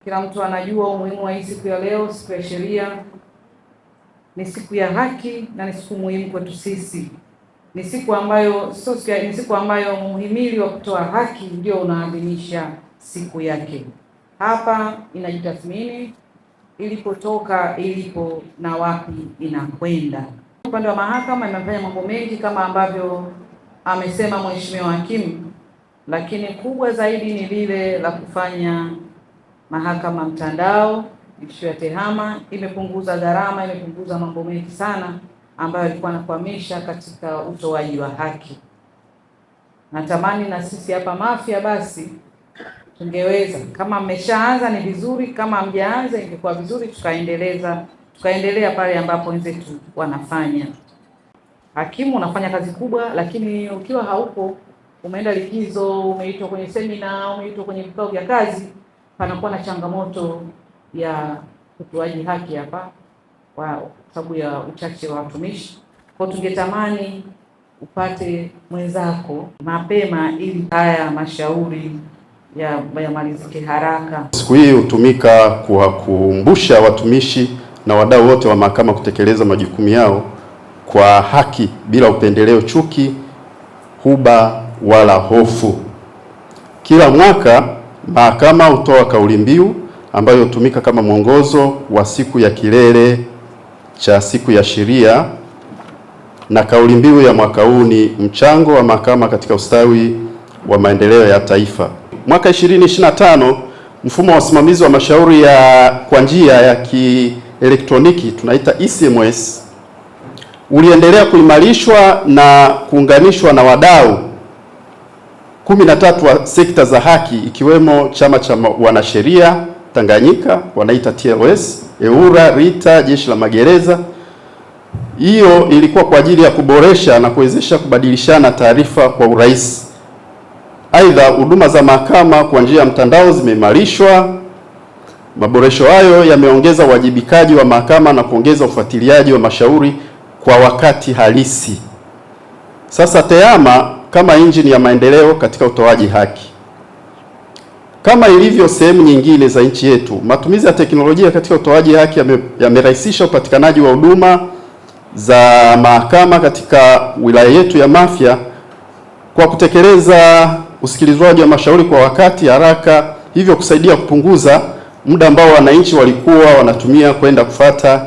Kila mtu anajua umuhimu wa hii siku ya leo, siku ya sheria. Ni siku ya haki na ni siku muhimu kwetu sisi. Ni siku ambayo ni siku ambayo muhimili wa kutoa haki ndio unaadhimisha siku yake. Hapa inajitathmini ilipotoka, ilipo na wapi inakwenda. Upande wa mahakama inafanya mambo mengi kama ambavyo amesema Mheshimiwa Hakimu, lakini kubwa zaidi ni lile la kufanya mahakama mtandao. Ishu ya TEHAMA imepunguza gharama, imepunguza mambo mengi sana ambayo yalikuwa yanakwamisha katika utoaji wa haki. Natamani na sisi hapa Mafia basi tungeweza, kama mmeshaanza ni vizuri, kama hamjaanza ingekuwa vizuri tukaendelea pale ambapo wenzetu wanafanya. Hakimu unafanya kazi kubwa, lakini ukiwa haupo, umeenda likizo, umeitwa kwenye semina, umeitwa kwenye vikao vya kazi, panakuwa na changamoto ya utoaji haki hapa kwa sababu ya uchache wa watumishi. Kwa tungetamani upate mwenzako mapema ili haya mashauri yamalizike haraka. Siku hii hutumika kuwakumbusha watumishi na wadau wote wa mahakama kutekeleza majukumu yao kwa haki bila upendeleo, chuki, huba wala hofu. Kila mwaka mahakama hutoa kauli mbiu ambayo hutumika kama mwongozo wa siku ya kilele cha siku ya sheria, na kauli mbiu ya mwaka huu ni mchango wa mahakama katika ustawi wa maendeleo ya taifa. Mwaka 2025 mfumo wa usimamizi wa mashauri kwa njia ya kielektroniki tunaita ECMS uliendelea kuimarishwa na kuunganishwa na wadau 13 wa sekta za haki, ikiwemo chama cha wanasheria Tanganyika wanaita TLS, EWURA, RITA, jeshi la magereza. Hiyo ilikuwa kwa ajili ya kuboresha na kuwezesha kubadilishana taarifa kwa urahisi. Aidha, huduma za mahakama kwa njia ya mtandao zimeimarishwa. Maboresho hayo yameongeza uwajibikaji wa mahakama na kuongeza ufuatiliaji wa mashauri kwa wakati halisi. Sasa TEHAMA kama injini ya maendeleo katika utoaji haki. Kama ilivyo sehemu nyingine za nchi yetu, matumizi ya teknolojia katika utoaji haki yamerahisisha upatikanaji wa huduma za mahakama katika wilaya yetu ya Mafia kwa kutekeleza usikilizwaji wa mashauri kwa wakati, haraka, hivyo kusaidia kupunguza muda ambao wananchi walikuwa wanatumia kwenda kufuata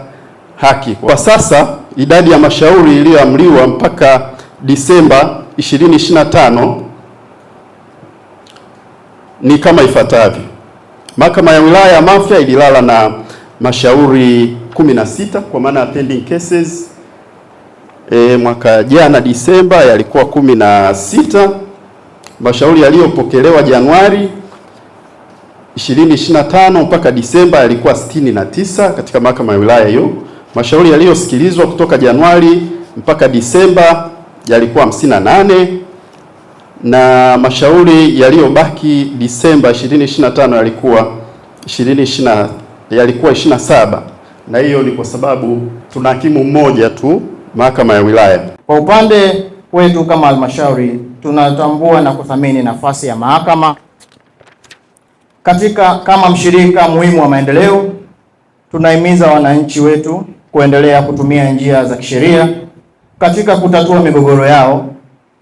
haki. Kwa sasa idadi ya mashauri iliyoamriwa mpaka Disemba 2025 ni kama ifuatavyo. Mahakama ya wilaya ya Mafia ililala na mashauri 16 kwa maana ya pending cases. Mwaka jana Disemba yalikuwa 16. Mashauri yaliyopokelewa Januari 2025 mpaka Disemba yalikuwa 69 katika mahakama ya wilaya hiyo. Mashauri yaliyosikilizwa kutoka Januari mpaka Disemba yalikuwa 58, na mashauri yaliyobaki Disemba 2025 yalikuwa 27, na hiyo ni kwa sababu tuna hakimu mmoja tu mahakama ya wilaya. Kwa upande wetu kama halmashauri tunatambua na kuthamini nafasi ya mahakama kama mshirika muhimu wa maendeleo. Tunahimiza wananchi wetu kuendelea kutumia njia za kisheria katika kutatua migogoro yao,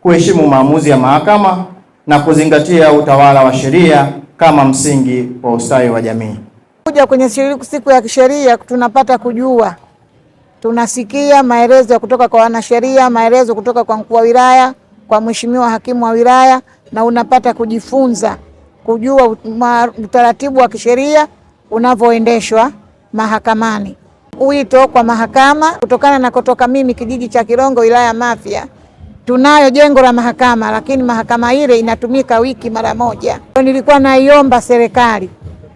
kuheshimu maamuzi ya mahakama na kuzingatia utawala wa sheria kama msingi wa ustawi wa jamii. Kuja kwenye siku ya kisheria tunapata kujua, tunasikia maelezo kutoka kwa wanasheria, maelezo kutoka kwa mkuu wa wilaya, kwa mheshimiwa hakimu wa wilaya, na unapata kujifunza, kujua utaratibu wa kisheria unavyoendeshwa mahakamani. Wito kwa mahakama, kutokana na kutoka mimi kijiji cha Kirongo wilaya ya Mafia, tunayo jengo la mahakama, lakini mahakama ile inatumika wiki mara moja. Nilikuwa naiomba serikali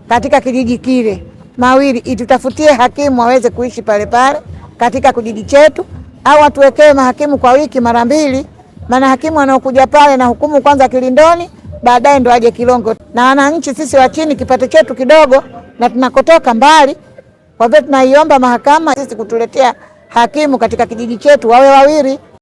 katika kijiji kile mawili itutafutie hakimu waweze kuishi pale pale katika kijiji chetu, au atuwekee mahakimu kwa wiki mara 2, maana hakimu anaokuja pale na hukumu kwanza Kilindoni, baadaye ndo aje Kirongo. Na wananchi sisi wa chini kipato chetu kidogo na tunakotoka mbali, kwa hivyo tunaiomba mahakama sisi kutuletea hakimu katika kijiji chetu wawe wawili.